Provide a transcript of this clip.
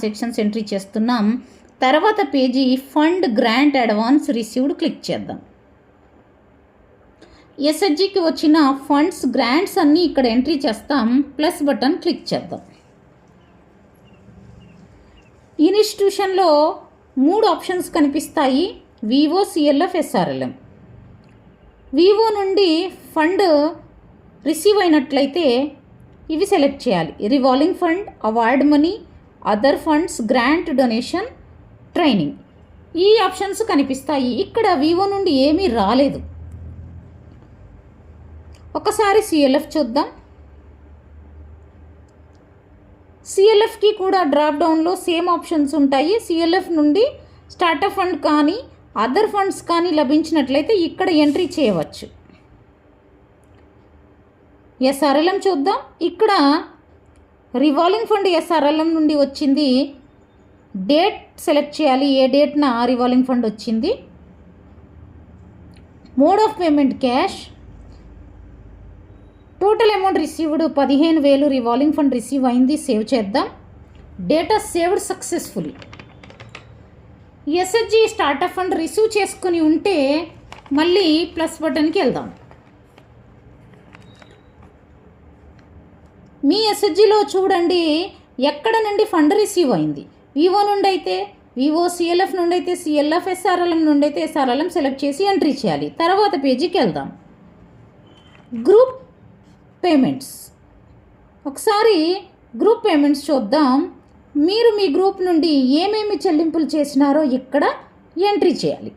Sections entry చేస్తున్నాం. తర్వాత page fund grant advance received click చేద్దాం. ఎస్హెచ్జికి వచ్చిన ఫండ్స్ గ్రాంట్స్ అన్నీ ఇక్కడ ఎంట్రీ చేస్తాం. ప్లస్ బటన్ క్లిక్ చేద్దాం. ఇన్స్టిట్యూషన్లో 3 ఆప్షన్స్ కనిపిస్తాయి. Vivo, CLF, SRLM. వివో నుండి ఫండ్ రిసీవ్ అయినట్లయితే ఇవి సెలెక్ట్ చేయాలి. Revolving fund, award money, other funds, grant, donation, training. ఈ ఆప్షన్స్ కనిపిస్తాయి. ఇక్కడ వివో నుండి ఏమీ రాలేదు. ఒకసారి సిఎల్ఎఫ్ చూద్దాం. సిఎల్ఎఫ్కి కూడా డ్రాప్ డౌన్లో సేమ్ ఆప్షన్స్ ఉంటాయి. సిఎల్ఎఫ్ నుండి స్టార్టప్ ఫండ్ కానీ అదర్ ఫండ్స్ కానీ లభించినట్లయితే ఇక్కడ ఎంట్రీ చేయవచ్చు. ఎస్ఆర్ఎల్ఎం చూద్దాం. ఇక్కడ రివాల్వింగ్ ఫండ్ ఎస్ఆర్ఎల్ఎం నుండి వచ్చింది. డేట్ సెలెక్ట్ చేయాలి, ఏ డేట్న రివాల్వింగ్ ఫండ్ వచ్చింది. Mode of payment cash. Total amount received 15,000 revolving fund receive అయింది. సేవ్ చేద్దాం. Data saved successfully. SHG startup fund receive చేసుకుని ఉంటే మళ్ళీ ప్లస్ బటన్కి వెళ్దాం. మీ ఎస్హెచ్జిలో చూడండి ఎక్కడ నుండి ఫండ్ రిసీవ్ అయింది. వివో నుండి అయితే వివో, సిఎల్ఎఫ్ నుండి అయితే సిఎల్ఎఫ్, ఎస్ఆర్ఎల్ఎం నుండి అయితే ఎస్ఆర్ఎల్ఎం సెలెక్ట్ చేసి ఎంట్రీ చేయాలి. తర్వాత పేజీకి వెళ్దాం. Group payments. ఒకసారి గ్రూప్ పేమెంట్స్ చూద్దాం. మీరు మీ గ్రూప్ నుండి ఏమేమి చెల్లింపులు చేసినారో ఇక్కడ ఎంట్రీ చేయాలి.